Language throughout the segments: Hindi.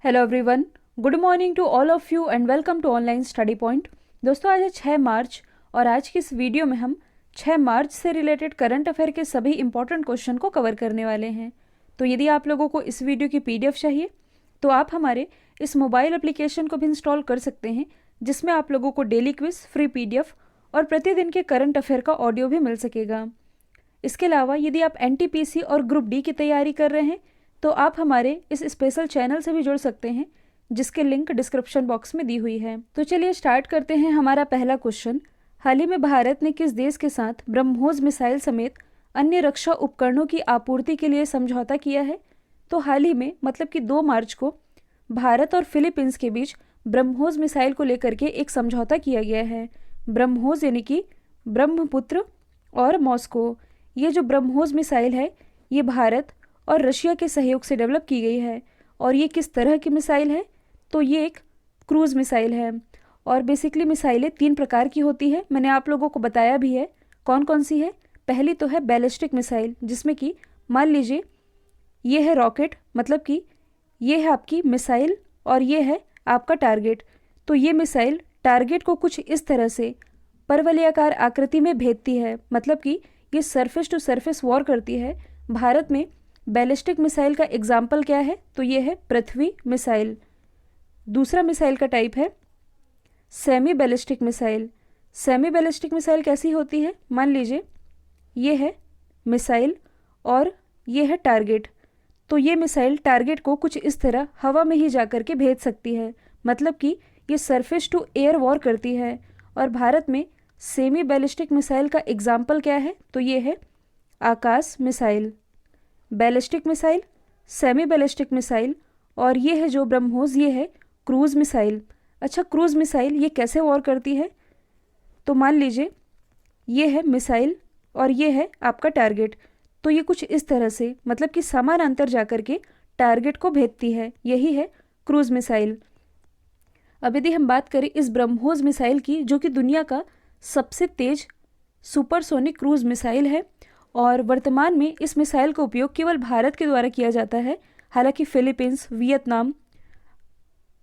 Hello everyone, good morning to all of you and welcome to online study point. दोस्तों, आज है 6 मार्च और आज की इस वीडियो में हम 6 मार्च से रिलेटेड करंट अफेयर के सभी इंपॉर्टेंट क्वेश्चन को कवर करने वाले हैं। तो यदि आप लोगों को इस वीडियो की पीडीएफ चाहिए तो आप हमारे इस मोबाइल एप्लीकेशन को भी इंस्टॉल कर सकते हैं, जिसमें आप लोगों को डेली क्विज, फ्री पीडीएफ और प्रतिदिन के करंट अफेयर का ऑडियो भी मिल सकेगा। इसके अलावा यदि आप एनटीपीसी और ग्रुप डी की तैयारी कर रहे हैं तो आप हमारे इस स्पेशल चैनल से भी जुड़ सकते हैं, जिसके लिंक डिस्क्रिप्शन बॉक्स में दी हुई है। तो चलिए स्टार्ट करते हैं हमारा पहला क्वेश्चन। हाल ही में भारत ने किस देश के साथ ब्रह्मोस मिसाइल समेत अन्य रक्षा उपकरणों की आपूर्ति के लिए समझौता किया है? तो हाल ही में मतलब कि 2 मार्च को भारत और फिलीपींस के बीच ब्रह्मोस मिसाइल को लेकर के एक समझौता किया गया है। ब्रह्मोस यानी कि ब्रह्मपुत्र और मॉस्को। ये जो ब्रह्मोस मिसाइल है ये भारत और रशिया के सहयोग से डेवलप की गई है। और ये किस तरह की मिसाइल है? तो ये एक क्रूज़ मिसाइल है। और बेसिकली मिसाइलें 3 प्रकार की होती है, मैंने आप लोगों को बताया भी है कौन कौन सी है। पहली तो है बैलिस्टिक मिसाइल, जिसमें कि मान लीजिए ये है रॉकेट, मतलब कि ये है आपकी मिसाइल और ये है आपका टारगेट। तो ये मिसाइल टारगेट को कुछ इस तरह से परवलयाकार आकृति में भेदती है, मतलब कि ये सरफेस टू सरफेस वॉर करती है। भारत में बैलिस्टिक मिसाइल का एग्जाम्पल क्या है? तो ये है पृथ्वी मिसाइल। दूसरा मिसाइल का टाइप है semi ballistic missile. Semi ballistic missile कैसी होती है? मान लीजिए ये है मिसाइल और ये है टारगेट। तो ये मिसाइल टारगेट को कुछ इस तरह हवा में ही जाकर के भेज सकती है, मतलब कि ये सरफेस टू एयर वॉर करती है। और भारत में सेमी बैलिस्टिक मिसाइल का एग्जाम्पल क्या है? तो ये है Akash missile. Ballistic missile, semi ballistic missile और ये है जो ब्रह्मोस, ये है क्रूज़ मिसाइल। अच्छा, क्रूज़ मिसाइल ये कैसे वॉर करती है? तो मान लीजिए ये है मिसाइल और ये है आपका टारगेट। तो ये कुछ इस तरह से, मतलब कि समानांतर जाकर के टारगेट को भेजती है, यही है क्रूज़ मिसाइल। अब यदि हम बात करें इस ब्रह्मोस मिसाइल की, जो कि दुनिया का सबसे तेज सुपरसोनिक क्रूज़ मिसाइल है और वर्तमान में इस मिसाइल का उपयोग केवल भारत के द्वारा किया जाता है। हालांकि फिलीपींस, वियतनाम,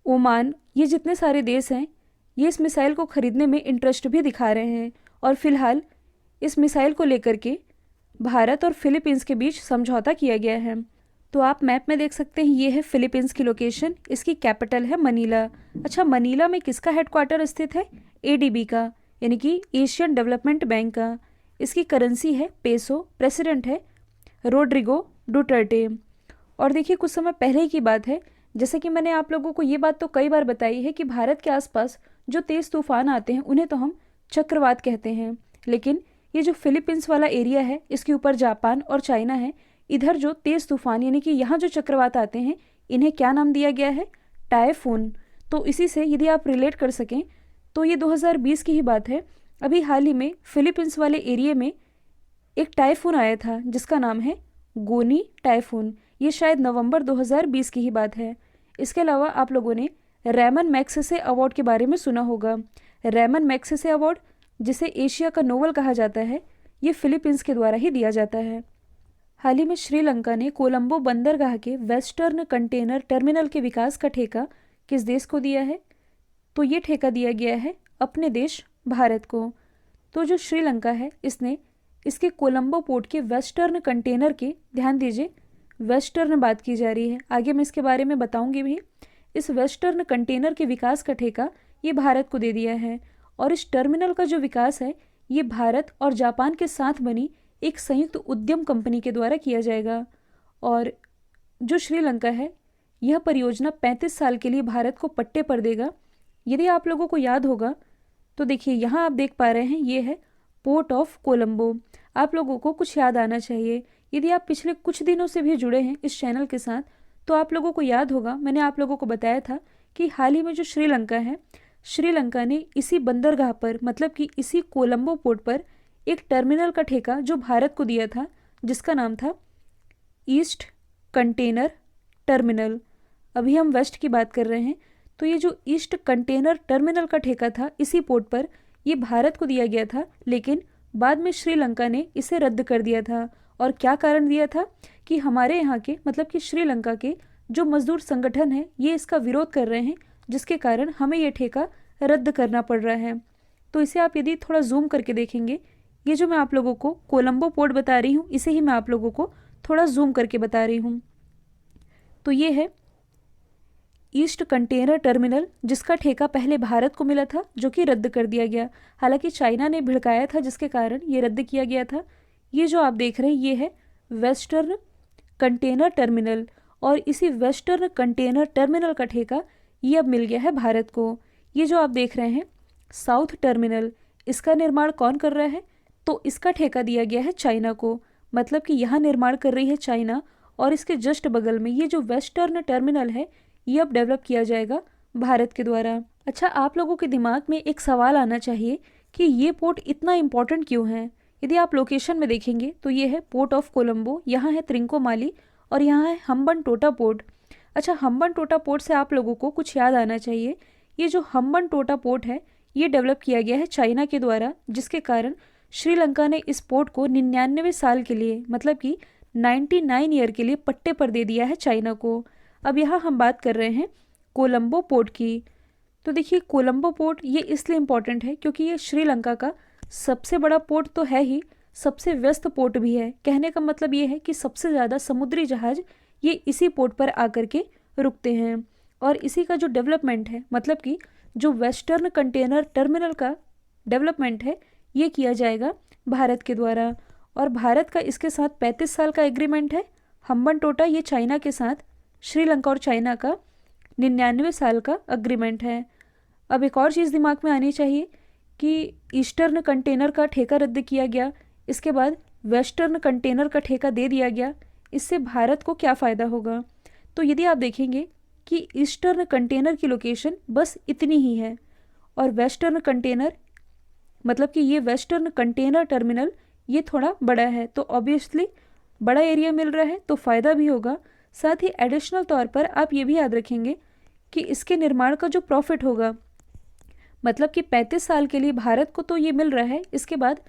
ओमान, ये जितने सारे देश हैं ये इस मिसाइल को खरीदने में इंटरेस्ट भी दिखा रहे हैं। और फिलहाल इस मिसाइल को लेकर के भारत और फिलीपींस के बीच समझौता किया गया है। तो आप मैप में देख सकते हैं, ये है फिलीपींस की लोकेशन, इसकी कैपिटल है मनीला। अच्छा, मनीला में किसका हेडक्वार्टर स्थित है? एडीबी का, यानी कि एशियन डेवलपमेंट बैंक का। इसकी करेंसी है पेसो। प्रेसिडेंट है रोड्रिगो डुटर्टे। और देखिए, कुछ समय पहले की बात है, जैसे कि मैंने आप लोगों को ये बात तो कई बार बताई है कि भारत के आसपास जो तेज़ तूफान आते हैं उन्हें तो हम चक्रवात कहते हैं, लेकिन ये जो फिलीपींस वाला एरिया है इसके ऊपर जापान और चाइना है। इधर जो तेज़ तूफान यानी कि यहाँ जो चक्रवात आते हैं इन्हें क्या नाम दिया गया है? टाइफून। तो इसी से यदि आप रिलेट कर सकें तो ये 2020 की ही बात है। अभी हाल ही में फिलीपींस वाले एरिया में एक टाइफून आया था जिसका नाम है गोनी टाइफून। ये शायद नवंबर 2020 की ही बात है। इसके अलावा आप लोगों ने रैमन मैग्सेसे अवार्ड के बारे में सुना होगा। रैमन मैग्सेसे अवार्ड, जिसे एशिया का नोबेल कहा जाता है, ये फिलीपींस के द्वारा ही दिया जाता है। हाल ही में श्रीलंका ने कोलंबो बंदरगाह के वेस्टर्न कंटेनर टर्मिनल के विकास का ठेका किस देश को दिया है? तो ये ठेका दिया गया है अपने देश भारत को। तो जो श्रीलंका है इसने इसके कोलंबो पोर्ट के वेस्टर्न कंटेनर के, ध्यान दीजिए वेस्टर्न बात की जा रही है, आगे मैं इसके बारे में बताऊंगी भी, इस वेस्टर्न कंटेनर के विकास का ठेका ये भारत को दे दिया है। और इस टर्मिनल का जो विकास है ये भारत और जापान के साथ बनी एक संयुक्त उद्यम कंपनी के द्वारा किया जाएगा। और जो श्रीलंका है यह परियोजना 35 साल के लिए भारत को पट्टे पर देगा। यदि आप लोगों को याद होगा तो देखिए यहाँ आप देख पा रहे हैं ये है पोर्ट ऑफ कोलंबो। आप लोगों को कुछ याद आना चाहिए। यदि आप पिछले कुछ दिनों से भी जुड़े हैं इस चैनल के साथ तो आप लोगों को याद होगा, मैंने आप लोगों को बताया था कि हाल ही में जो श्रीलंका है, श्रीलंका ने इसी बंदरगाह पर, मतलब कि इसी कोलंबो पोर्ट पर एक टर्मिनल का ठेका जो भारत को दिया था, जिसका नाम था ईस्ट कंटेनर टर्मिनल। अभी हम वेस्ट की बात कर रहे हैं। तो ये जो ईस्ट कंटेनर टर्मिनल का ठेका था इसी पोर्ट पर, ये भारत को दिया गया था, लेकिन बाद में श्रीलंका ने इसे रद्द कर दिया था। और क्या कारण दिया था? कि हमारे यहाँ के, मतलब कि श्रीलंका के जो मजदूर संगठन है ये इसका विरोध कर रहे हैं, जिसके कारण हमें ये ठेका रद्द करना पड़ रहा है। तो इसे आप यदि थोड़ा जूम करके देखेंगे, ये जो मैं आप लोगों को कोलंबो पोर्ट बता रही हूँ, इसे ही मैं आप लोगों को थोड़ा जूम करके बता रही हूँ। तो ये है ईस्ट कंटेनर टर्मिनल, जिसका ठेका पहले भारत को मिला था, जो कि रद्द कर दिया गया। हालांकि चाइना ने भिड़काया था, जिसके कारण ये रद्द किया गया था। ये जो आप देख रहे हैं ये है वेस्टर्न कंटेनर टर्मिनल, और इसी वेस्टर्न कंटेनर टर्मिनल का ठेका ये अब मिल गया है भारत को। ये जो आप देख रहे हैं साउथ टर्मिनल, इसका निर्माण कौन कर रहा है? तो इसका ठेका दिया गया है चाइना को, मतलब कि यहाँ निर्माण कर रही है चाइना, और इसके जस्ट बगल में ये जो वेस्टर्न टर्मिनल है ये अब डेवलप किया जाएगा भारत के द्वारा। अच्छा, आप लोगों के दिमाग में एक सवाल आना चाहिए कि ये पोर्ट इतना इम्पोर्टेंट क्यों है। यदि आप लोकेशन में देखेंगे तो ये है पोर्ट ऑफ कोलंबो, यहाँ है त्रिंकोमाली, और यहाँ है हम्बनटोटा पोर्ट। अच्छा, हम्बनटोटा पोर्ट से आप लोगों को कुछ याद आना चाहिए। ये जो हम्बनटोटा पोर्ट है ये डेवलप किया गया है चाइना के द्वारा, जिसके कारण श्रीलंका ने इस पोर्ट को 99 साल के लिए, मतलब कि 99 ईयर के लिए पट्टे पर दे दिया है चाइना को। अब यहाँ हम बात कर रहे हैं कोलंबो पोर्ट की। तो देखिए कोलंबो पोर्ट ये इसलिए इम्पॉर्टेंट है क्योंकि ये श्रीलंका का सबसे बड़ा पोर्ट तो है ही, सबसे व्यस्त पोर्ट भी है। कहने का मतलब ये है कि सबसे ज़्यादा समुद्री जहाज ये इसी पोर्ट पर आकर के रुकते हैं, और इसी का जो डेवलपमेंट है, मतलब कि जो वेस्टर्न कंटेनर टर्मिनल का डेवलपमेंट है ये किया जाएगा भारत के द्वारा। और भारत का इसके साथ 35 साल का एग्रीमेंट है। हम्बनटोटा ये चाइना के साथ, श्रीलंका और चाइना का 99 साल का एग्रीमेंट है। अब एक और चीज़ दिमाग में आनी चाहिए कि ईस्टर्न कंटेनर का ठेका रद्द किया गया, इसके बाद वेस्टर्न कंटेनर का ठेका दे दिया गया। इससे भारत को क्या फ़ायदा होगा? तो यदि आप देखेंगे कि ईस्टर्न कंटेनर की लोकेशन बस इतनी ही है, और वेस्टर्न कंटेनर, मतलब कि ये वेस्टर्न कंटेनर टर्मिनल ये थोड़ा बड़ा है, तो ऑब्वियसली बड़ा एरिया मिल रहा है तो फ़ायदा भी होगा। साथ ही एडिशनल तौर पर आप ये भी याद रखेंगे कि इसके निर्माण का जो प्रॉफिट होगा, मतलब कि 35 साल के लिए भारत को तो ये मिल रहा है, इसके बाद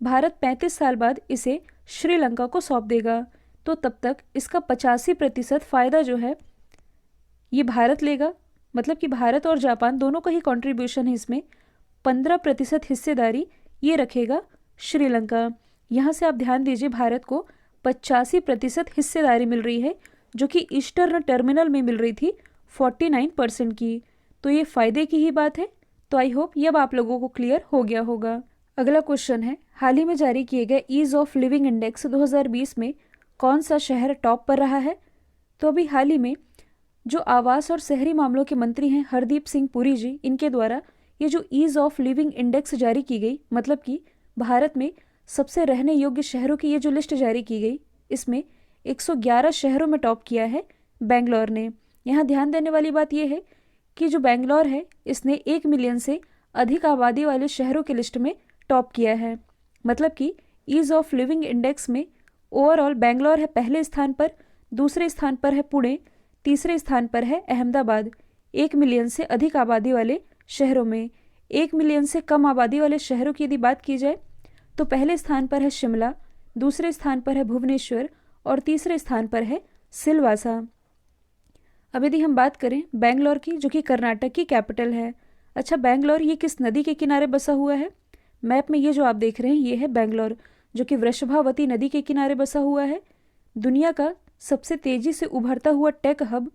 भारत 35 साल बाद इसे श्रीलंका को सौंप देगा, तो तब तक इसका 85% फ़ायदा जो है ये भारत लेगा। मतलब कि भारत और जापान दोनों का ही कंट्रीब्यूशन है इसमें। 15% हिस्सेदारी ये रखेगा श्रीलंका। यहाँ से आप ध्यान दीजिए, भारत को 85% हिस्सेदारी मिल रही है, जो कि ईस्टर्न टर्मिनल में मिल रही थी 49% की। तो ये फ़ायदे की ही बात है। तो आई होप ये अब आप लोगों को क्लियर हो गया होगा। अगला क्वेश्चन है, हाल ही में जारी किए गए ईज़ ऑफ लिविंग इंडेक्स 2020 में कौन सा शहर टॉप पर रहा है? तो अभी हाल ही में जो आवास और शहरी मामलों के मंत्री हैं हरदीप सिंह पुरी जी, इनके द्वारा ये जो ईज़ ऑफ लिविंग इंडेक्स जारी की गई, मतलब कि भारत में सबसे रहने योग्य शहरों की ये जो लिस्ट जारी की गई, इसमें 111 शहरों में टॉप किया है बेंगलोर ने। यहाँ ध्यान देने वाली बात यह है कि जो बेंगलोर है इसने 1 मिलियन से अधिक आबादी वाले शहरों की लिस्ट में टॉप किया है। मतलब कि ईज़ ऑफ लिविंग इंडेक्स में ओवरऑल बेंगलोर है पहले स्थान पर, दूसरे स्थान पर है पुणे, तीसरे स्थान पर है अहमदाबाद। 1 मिलियन से अधिक आबादी वाले शहरों में 1 मिलियन से कम आबादी वाले शहरों की यदि बात की जाए तो पहले स्थान पर है शिमला, दूसरे स्थान पर है भुवनेश्वर, और तीसरे स्थान पर है सिलवासा। अब यदि हम बात करें बेंगलोर की, जो कि कर्नाटक की कैपिटल है। अच्छा, बेंगलोर ये किस नदी के किनारे बसा हुआ है? मैप में ये जो आप देख रहे हैं ये है बेंगलोर, जो कि वृषभावती नदी के किनारे बसा हुआ है। दुनिया का सबसे तेज़ी से उभरता हुआ टेक हब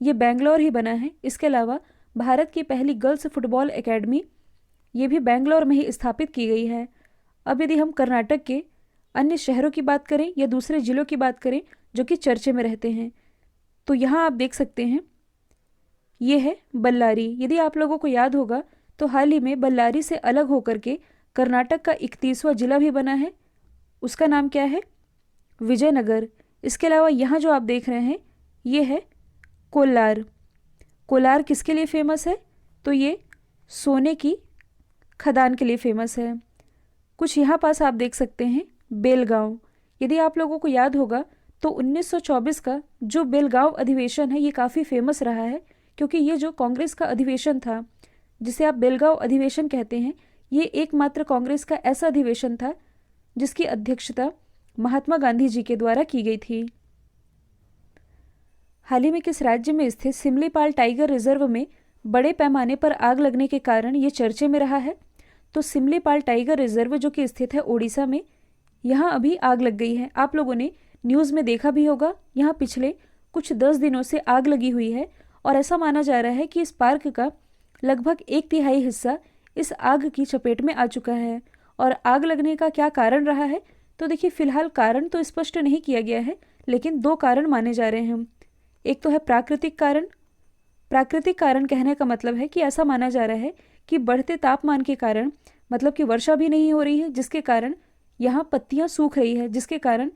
ये बेंगलोर ही बना है। इसके अलावा भारत की पहली गर्ल्स फुटबॉल एकेडमी ये भी बेंगलोर में ही स्थापित की गई है। अब यदि हम कर्नाटक के अन्य शहरों की बात करें या दूसरे जिलों की बात करें जो कि चर्चे में रहते हैं, तो यहाँ आप देख सकते हैं ये है बल्लारी। यदि आप लोगों को याद होगा तो हाल ही में बल्लारी से अलग होकर के कर्नाटक का 31वां जिला भी बना है, उसका नाम क्या है? विजयनगर। इसके अलावा यहाँ जो आप देख रहे हैं ये है कोलार। कोलार किसके लिए फेमस है? तो ये सोने की खदान के लिए फेमस है। कुछ यहाँ पास आप देख सकते हैं बेलगांव। यदि आप लोगों को याद होगा तो 1924 का जो बेलगांव अधिवेशन है ये काफ़ी फेमस रहा है, क्योंकि ये जो कांग्रेस का अधिवेशन था जिसे आप बेलगांव अधिवेशन कहते हैं, ये एकमात्र कांग्रेस का ऐसा अधिवेशन था जिसकी अध्यक्षता महात्मा गांधी जी के द्वारा की गई थी। हाल ही में किस राज्य में स्थित सिमलीपाल टाइगर रिजर्व में बड़े पैमाने पर आग लगने के कारण ये चर्चे में रहा है? तो सिमलीपाल टाइगर रिजर्व जो कि स्थित है ओडिशा में, यहाँ अभी आग लग गई है। आप लोगों ने न्यूज़ में देखा भी होगा, यहाँ पिछले कुछ 10 दिनों से आग लगी हुई है और ऐसा माना जा रहा है कि इस पार्क का लगभग 1/3 हिस्सा इस आग की चपेट में आ चुका है। और आग लगने का क्या कारण रहा है, तो देखिए फिलहाल कारण तो स्पष्ट नहीं किया गया है, लेकिन 2 कारण माने जा रहे हैं। एक तो है प्राकृतिक कारण। प्राकृतिक कारण कहने का मतलब है कि ऐसा माना जा रहा है कि बढ़ते तापमान के कारण, मतलब कि वर्षा भी नहीं हो रही है, जिसके कारण यहाँ पत्तियाँ सूख रही है, जिसके कारण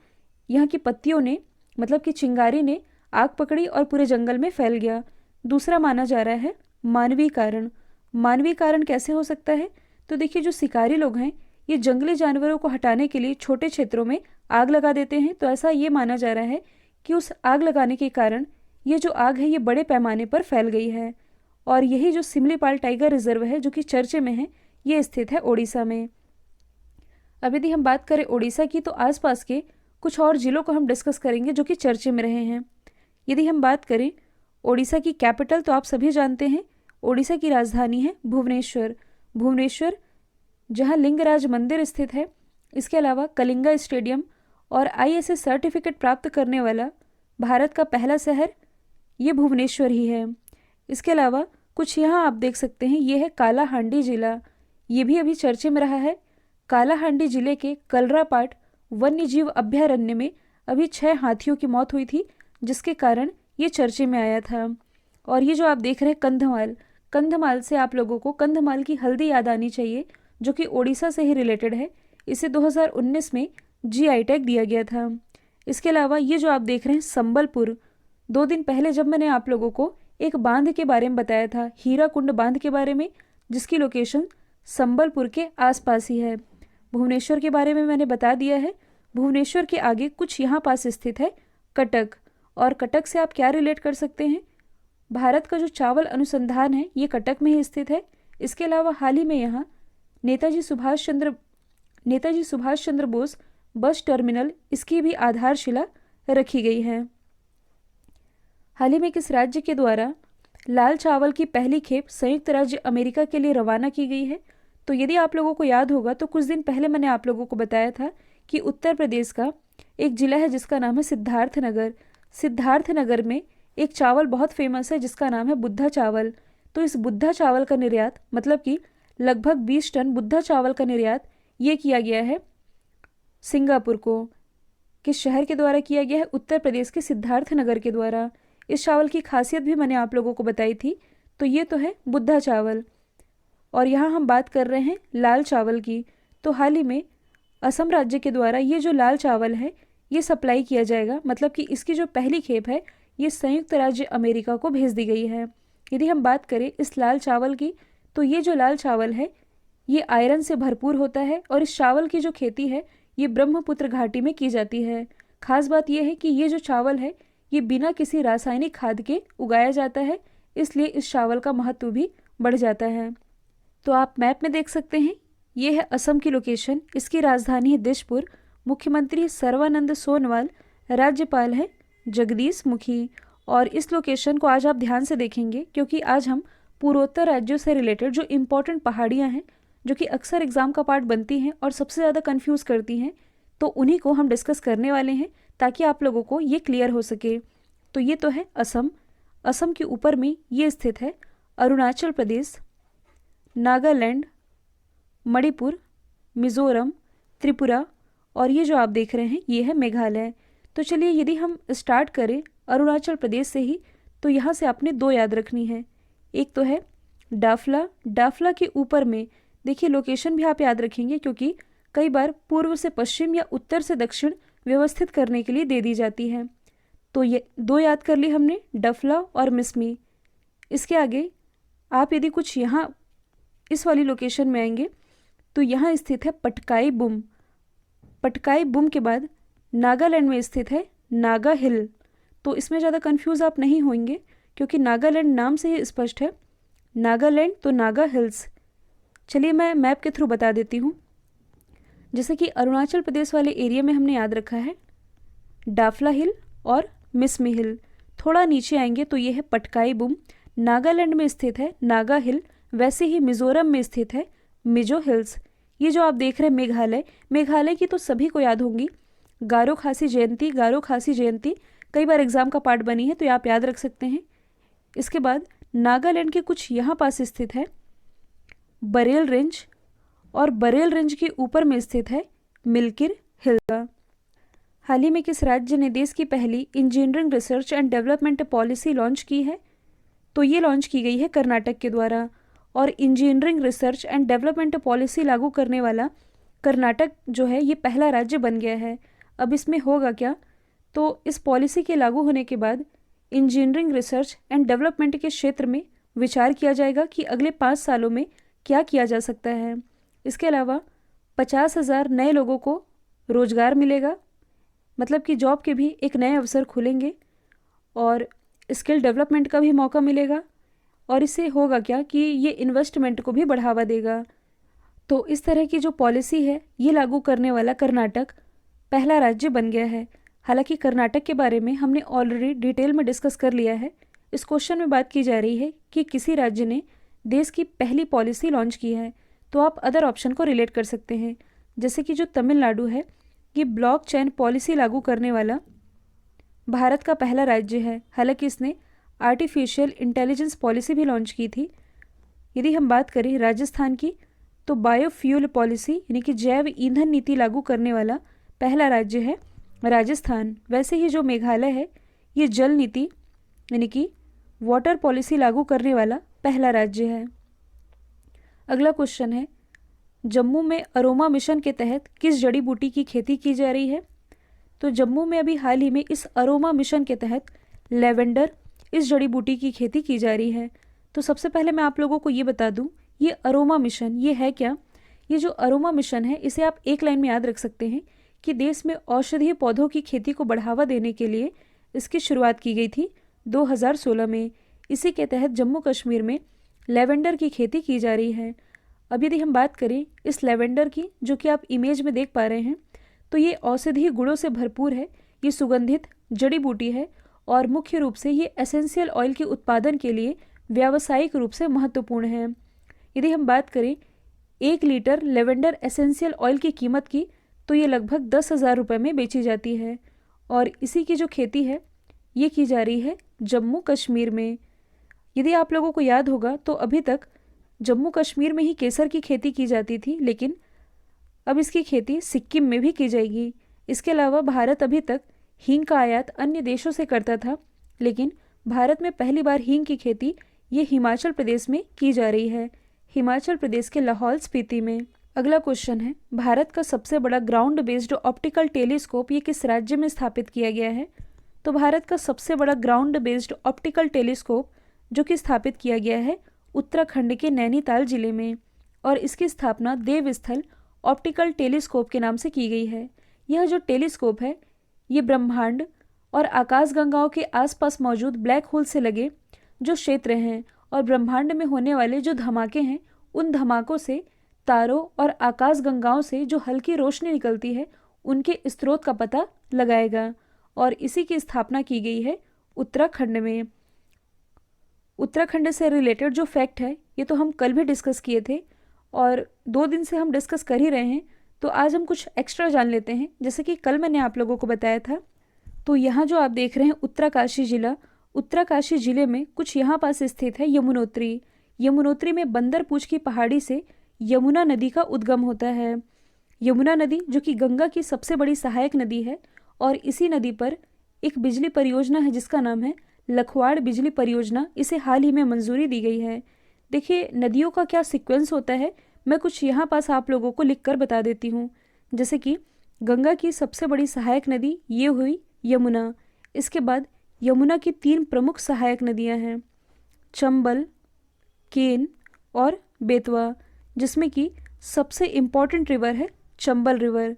यहाँ की पत्तियों ने, मतलब कि चिंगारी ने आग पकड़ी और पूरे जंगल में फैल गया। दूसरा माना जा रहा है मानवीय कारण। मानवीय कारण कैसे हो सकता है, तो देखिए जो शिकारी लोग हैं ये जंगली जानवरों को हटाने के लिए छोटे क्षेत्रों में आग लगा देते हैं। तो ऐसा ये माना जा रहा है कि उस आग लगाने के कारण ये जो आग है ये बड़े पैमाने पर फैल गई है। और यही जो सिमलीपाल टाइगर रिजर्व है जो कि चर्चे में है, ये स्थित है ओडिशा में। अब यदि हम बात करें ओडिशा की, तो आसपास के कुछ और जिलों को हम डिस्कस करेंगे जो कि चर्चे में रहे हैं। यदि हम बात करें ओडिशा की कैपिटल, तो आप सभी जानते हैं ओडिशा की राजधानी है भुवनेश्वर। भुवनेश्वर जहां लिंगराज मंदिर स्थित है, इसके अलावा कलिंगा स्टेडियम और ISS सर्टिफिकेट प्राप्त करने वाला भारत का पहला शहर ये भुवनेश्वर ही है। इसके अलावा कुछ यहाँ आप देख सकते हैं, ये है कालाहांडी जिला, ये भी अभी चर्चे में रहा है। कालाहांडी जिले के कलरापाट वन्य जीव अभयारण्य में अभी 6 हाथियों की मौत हुई थी, जिसके कारण ये चर्चे में आया था। और ये जो आप देख रहे हैं कंधमाल, कंधमाल से आप लोगों को कंधमाल की हल्दी याद आनी चाहिए, जो कि ओडिशा से ही रिलेटेड है। इसे 2019 में GI टैग दिया गया था। इसके अलावा ये जो आप देख रहे हैं संबलपुर, 2 दिन पहले जब मैंने आप लोगों को एक बांध के बारे में बताया था, हीराकुंड बांध के बारे में, जिसकी लोकेशन संबलपुर के आसपास ही है। भुवनेश्वर के बारे में मैंने बता दिया है। भुवनेश्वर के आगे कुछ यहाँ पास स्थित है कटक, और कटक से आप क्या रिलेट कर सकते हैं, भारत का जो चावल अनुसंधान है ये कटक में ही स्थित है। इसके अलावा हाल ही में यहाँ नेताजी सुभाष चंद्र बोस बस टर्मिनल, इसकी भी आधारशिला रखी गई है। हाल ही में किस राज्य के द्वारा लाल चावल की पहली खेप संयुक्त राज्य अमेरिका के लिए रवाना की गई है? तो यदि आप लोगों को याद होगा तो कुछ दिन पहले मैंने आप लोगों को बताया था कि उत्तर प्रदेश का एक जिला है जिसका नाम है सिद्धार्थनगर। सिद्धार्थनगर में एक चावल बहुत फेमस है जिसका नाम है बुद्धा चावल। तो इस बुद्धा चावल का निर्यात, मतलब कि लगभग 20 टन बुद्धा चावल का निर्यात ये किया गया है सिंगापुर को। किस शहर के द्वारा किया गया है? उत्तर प्रदेश के सिद्धार्थनगर के द्वारा। इस चावल की खासियत भी मैंने आप लोगों को बताई थी। तो ये तो है बुद्धा चावल। और यहाँ हम बात कर रहे हैं लाल चावल की। तो हाल ही में असम राज्य के द्वारा ये जो लाल चावल है ये सप्लाई किया जाएगा, मतलब कि इसकी जो पहली खेप है ये संयुक्त राज्य अमेरिका को भेज दी गई है। यदि हम बात करें इस लाल चावल की, तो ये जो लाल चावल है ये आयरन से भरपूर होता है और इस चावल की जो खेती है ये ब्रह्मपुत्र घाटी में की जाती है। खास बात यह है कि ये जो चावल है ये बिना किसी रासायनिक खाद के उगाया जाता है, इसलिए इस चावल का महत्व भी बढ़ जाता है। तो आप मैप में देख सकते हैं, ये है असम की लोकेशन, इसकी राजधानी है दिसपुर, मुख्यमंत्री सर्बानंद सोनोवाल, राज्यपाल है जगदीश मुखी। और इस लोकेशन को आज आप ध्यान से देखेंगे क्योंकि आज हम पूर्वोत्तर राज्यों से रिलेटेड जो इम्पोर्टेंट पहाड़ियाँ हैं जो कि अक्सर एग्जाम का पार्ट बनती हैं और सबसे ज़्यादा कंफ्यूज करती हैं, तो उन्हीं को हम डिस्कस करने वाले हैं ताकि आप लोगों को ये क्लियर हो सके। तो ये तो है असम। असम के ऊपर में ये स्थित है अरुणाचल प्रदेश, नागालैंड, मणिपुर, मिज़ोरम, त्रिपुरा, और ये जो आप देख रहे हैं ये है मेघालय। तो चलिए यदि हम स्टार्ट करें अरुणाचल प्रदेश से ही, तो यहाँ से आपने 2 याद रखनी है। एक तो है डाफला। डाफला के ऊपर में देखिए लोकेशन भी आप याद रखेंगे क्योंकि कई बार पूर्व से पश्चिम या उत्तर से दक्षिण व्यवस्थित करने के लिए दे दी जाती है। तो ये 2 याद कर ली हमने, डफला और मिसमी। इसके आगे आप यदि कुछ यहाँ इस वाली लोकेशन में आएंगे तो यहाँ स्थित है पटकाई बुम। पटकाई बुम के बाद नागालैंड में स्थित है नागा हिल। तो इसमें ज़्यादा कंफ्यूज आप नहीं होंगे क्योंकि नागालैंड नाम से ही स्पष्ट है, नागालैंड तो नागा हिल्स। चलिए मैं मैप के थ्रू बता देती हूँ। जैसे कि अरुणाचल प्रदेश वाले एरिया में हमने याद रखा है डाफला हिल और मिसमी हिल। थोड़ा नीचे आएंगे तो ये है पटकाई-बुम, नागालैंड में स्थित है नागा हिल। वैसे ही मिजोरम में स्थित है मिजो हिल्स। ये जो आप देख रहे हैं मेघालय, मेघालय की तो सभी को याद होंगी, गारो खासी जयंती। गारो खासी जयंती कई बार एग्जाम का पार्ट बनी है, तो ये आप याद रख सकते हैं। इसके बाद नागालैंड के कुछ यहाँ पास स्थित है बरेल रेंज, और बरेल रेंज के ऊपर में स्थित है मिल्किर हिल। हाल ही में किस राज्य ने देश की पहली engineering research and development policy launch की है? तो ये लॉन्च की गई है कर्नाटक के द्वारा। और engineering research and development policy लागू करने वाला कर्नाटक जो है ये पहला राज्य बन गया है। अब इसमें होगा क्या? तो इस पॉलिसी के लागू होने के बाद इंजीनियरिंग रिसर्च एंड डेवलपमेंट के क्षेत्र में विचार किया जाएगा कि अगले 5 सालों में क्या किया जा सकता है। इसके अलावा 50,000 नए लोगों को रोजगार मिलेगा, मतलब कि जॉब के भी एक नए अवसर खुलेंगे, और स्किल डेवलपमेंट का भी मौका मिलेगा। और इससे होगा क्या कि ये इन्वेस्टमेंट को भी बढ़ावा देगा। तो इस तरह की जो पॉलिसी है ये लागू करने वाला कर्नाटक पहला राज्य बन गया है। हालांकि कर्नाटक के बारे में हमने ऑलरेडी डिटेल में डिस्कस कर लिया है। इस क्वेश्चन में बात की जा रही है कि किसी राज्य ने देश की पहली पॉलिसी लॉन्च की है, तो आप अदर ऑप्शन को रिलेट कर सकते हैं। जैसे कि जो तमिलनाडु है ये ब्लॉकचेन पॉलिसी लागू करने वाला भारत का पहला राज्य है। हालांकि इसने आर्टिफिशियल इंटेलिजेंस पॉलिसी भी लॉन्च की थी। यदि हम बात करें राजस्थान की, तो बायोफ्यूल पॉलिसी यानी कि जैव ईंधन नीति लागू करने वाला पहला राज्य है राजस्थान। वैसे ही जो मेघालय है ये जल नीति यानी कि वाटर पॉलिसी लागू करने वाला पहला राज्य है। अगला क्वेश्चन है, जम्मू में अरोमा मिशन के तहत किस जड़ी बूटी की खेती की जा रही है? तो जम्मू में अभी हाल ही में इस अरोमा मिशन के तहत लेवेंडर इस जड़ी बूटी की खेती की जा रही है। तो सबसे पहले मैं आप लोगों को ये बता दूं, ये अरोमा मिशन ये है क्या? ये जो अरोमा मिशन है इसे आप एक लाइन में याद रख सकते हैं कि देश में औषधीय पौधों की खेती को बढ़ावा देने के लिए इसकी शुरुआत की गई थी 2016 में। इसी के तहत जम्मू कश्मीर में लेवेंडर की खेती की जा रही है। अब यदि हम बात करें इस लेवेंडर की, जो कि आप इमेज में देख पा रहे हैं, तो ये औषधीय गुणों से भरपूर है। ये सुगंधित जड़ी बूटी है और मुख्य रूप से ये एसेंशियल ऑयल के उत्पादन के लिए व्यावसायिक रूप से महत्वपूर्ण है। यदि हम बात करें 1 लीटर लेवेंडर एसेंशियल ऑयल की कीमत की, तो ये लगभग 10,000 रुपये में बेची जाती है। और इसी की जो खेती है ये की जा रही है जम्मू कश्मीर में। यदि आप लोगों को याद होगा तो अभी तक जम्मू कश्मीर में ही केसर की खेती की जाती थी, लेकिन अब इसकी खेती सिक्किम में भी की जाएगी। इसके अलावा भारत अभी तक हींग का आयात अन्य देशों से करता था, लेकिन भारत में पहली बार हींग की खेती ये हिमाचल प्रदेश में की जा रही है, हिमाचल प्रदेश के लाहौल स्पीति में। अगला क्वेश्चन है, भारत का सबसे बड़ा ग्राउंड बेस्ड ऑप्टिकल टेलीस्कोप ये किस राज्य में स्थापित किया गया है? तो भारत का सबसे बड़ा ग्राउंड बेस्ड ऑप्टिकल टेलीस्कोप जो कि स्थापित किया गया है उत्तराखंड के नैनीताल जिले में, और इसकी स्थापना देवस्थल ऑप्टिकल टेलीस्कोप के नाम से की गई है। यह जो टेलीस्कोप है ये ब्रह्मांड और आकाशगंगाओं के आसपास मौजूद ब्लैक होल से लगे जो क्षेत्र हैं और ब्रह्मांड में होने वाले जो धमाके हैं उन धमाकों से तारों और आकाशगंगाओं से जो हल्की रोशनी निकलती है उनके स्रोत का पता लगाएगा, और इसी की स्थापना की गई है उत्तराखंड में। उत्तराखंड से रिलेटेड जो फैक्ट है ये तो हम कल भी डिस्कस किए थे और 2 दिन से हम डिस्कस कर ही रहे हैं, तो आज हम कुछ एक्स्ट्रा जान लेते हैं। जैसे कि कल मैंने आप लोगों को बताया था, तो यहाँ जो आप देख रहे हैं उत्तरकाशी जिला, उत्तरकाशी जिले में कुछ यहाँ पास स्थित है यमुनोत्री। यमुनोत्री में बंदरपूछ की पहाड़ी से यमुना नदी का उद्गम होता है। यमुना नदी जो कि गंगा की सबसे बड़ी सहायक नदी है, और इसी नदी पर एक बिजली परियोजना है जिसका नाम है लखवाड़ बिजली परियोजना। इसे हाल ही में मंजूरी दी गई है। देखिए नदियों का क्या सीक्वेंस होता है, मैं कुछ यहाँ पास आप लोगों को लिख कर बता देती हूँ। जैसे कि गंगा की सबसे बड़ी सहायक नदी ये हुई यमुना। इसके बाद यमुना की 3 प्रमुख सहायक नदियाँ हैं, चंबल, केन और बेतवा, जिसमें कि सबसे इम्पॉर्टेंट रिवर है चंबल रिवर।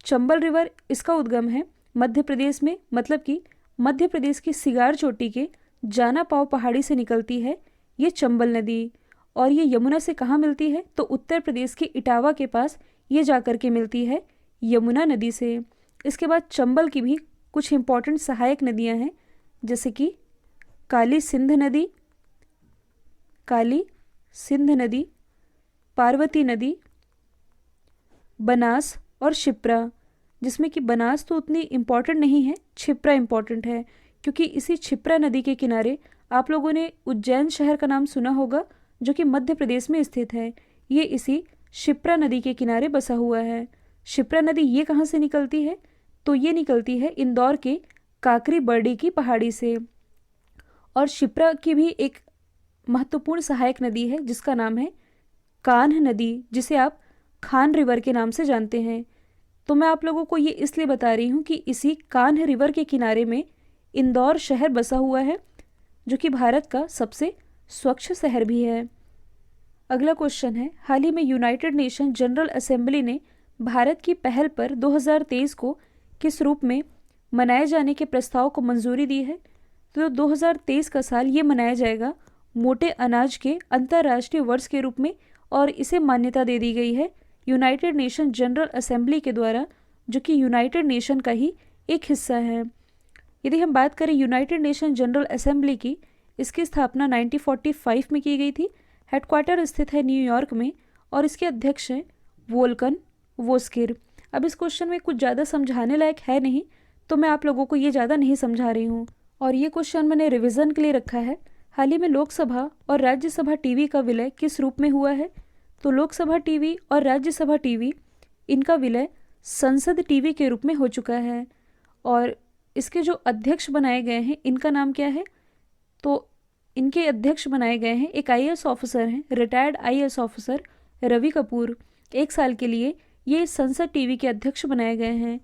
चंबल रिवर इसका उद्गम है मध्य प्रदेश में, मतलब कि मध्य प्रदेश की सिगार चोटी के जाना पाव पहाड़ी से निकलती है ये चंबल नदी। और ये यमुना से कहाँ मिलती है? तो उत्तर प्रदेश के इटावा के पास ये जाकर के मिलती है यमुना नदी से। इसके बाद चंबल की भी कुछ इंपॉर्टेंट सहायक नदियाँ हैं, जैसे कि काली सिंध नदी, पार्वती नदी, बनास और क्षिप्रा, जिसमें कि बनास तो उतनी इम्पॉर्टेंट नहीं है, क्षिप्रा इम्पॉर्टेंट है, क्योंकि इसी क्षिप्रा नदी के किनारे आप लोगों ने उज्जैन शहर का नाम सुना होगा, जो कि मध्य प्रदेश में स्थित है। ये इसी क्षिप्रा नदी के किनारे बसा हुआ है। क्षिप्रा नदी ये कहाँ से निकलती है? तो ये निकलती है इंदौर के काकरी बर्डी की पहाड़ी से। और क्षिप्रा की भी एक महत्वपूर्ण सहायक नदी है जिसका नाम है कान्ह नदी, जिसे आप खान रिवर के नाम से जानते हैं। तो मैं आप लोगों को ये इसलिए बता रही हूँ कि इसी कान्ह रिवर के किनारे में इंदौर शहर बसा हुआ है, जो कि भारत का सबसे स्वच्छ शहर भी है। अगला क्वेश्चन है, हाल ही में यूनाइटेड नेशन जनरल असेंबली ने भारत की पहल पर 2023 को किस रूप में मनाए जाने के प्रस्ताव को मंजूरी दी है? तो 2023 का साल ये मनाया जाएगा मोटे अनाज के अंतर्राष्ट्रीय वर्ष के रूप में, और इसे मान्यता दे दी गई है यूनाइटेड नेशन जनरल असेंबली के द्वारा, जो कि यूनाइटेड नेशन का ही एक हिस्सा है। यदि हम बात करें यूनाइटेड नेशन जनरल असेंबली की, इसकी स्थापना 1945 में की गई थी। हेडक्वार्टर स्थित है न्यूयॉर्क में और इसके अध्यक्ष हैं वोल्कन वोस्किर। अब इस क्वेश्चन में कुछ ज़्यादा समझाने लायक है नहीं, तो मैं आप लोगों को ये ज़्यादा नहीं समझा रही हूँ। और ये क्वेश्चन मैंने रिवीजन के लिए रखा है। हाल ही में लोकसभा और राज्यसभा टीवी का विलय किस रूप में हुआ है? तो लोकसभा टीवी और राज्यसभा टीवी, इनका विलय संसद टीवी के रूप में हो चुका है। और इसके जो अध्यक्ष बनाए गए हैं, इनका नाम क्या है? तो इनके अध्यक्ष बनाए गए हैं एक आईएएस ऑफिसर हैं, retired IAS officer Ravi Kapoor. 1 साल के लिए ये संसद टीवी के अध्यक्ष बनाए गए हैं।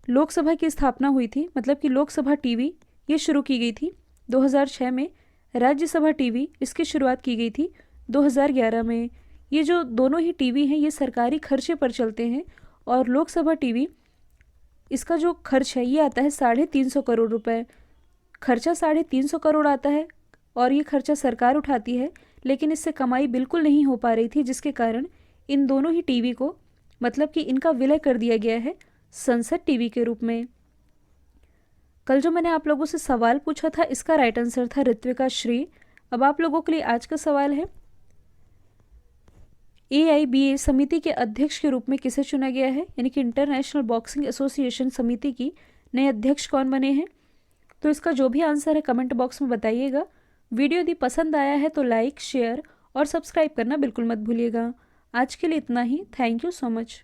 लोकसभा की स्थापना हुई थी, मतलब कि लोकसभा टीवी ये शुरू की गई थी 2006 में। राज्यसभा टीवी इसकी शुरुआत की गई थी 2011 में। ये जो दोनों ही टीवी हैं ये सरकारी खर्चे पर चलते हैं, और लोकसभा टीवी इसका जो खर्च है ये आता है 350 करोड़ रुपए। खर्चा 350 करोड़ आता है और ये खर्चा सरकार उठाती है, लेकिन इससे कमाई बिल्कुल नहीं हो पा रही थी, जिसके कारण इन दोनों ही टीवी को, मतलब कि इनका विलय कर दिया गया है संसद टीवी के रूप में। कल जो मैंने आप लोगों से सवाल पूछा था, इसका राइट आंसर था ऋत्विका श्री। अब आप लोगों के लिए आज का सवाल है, AIBA समिति के अध्यक्ष के रूप में किसे चुना गया है? यानी कि इंटरनेशनल बॉक्सिंग एसोसिएशन समिति की नए अध्यक्ष कौन बने हैं? तो इसका जो भी आंसर है कमेंट बॉक्स में बताइएगा। वीडियो यदि पसंद आया है तो लाइक, शेयर और सब्सक्राइब करना बिल्कुल मत भूलिएगा। आज के लिए इतना ही। Thank you so much.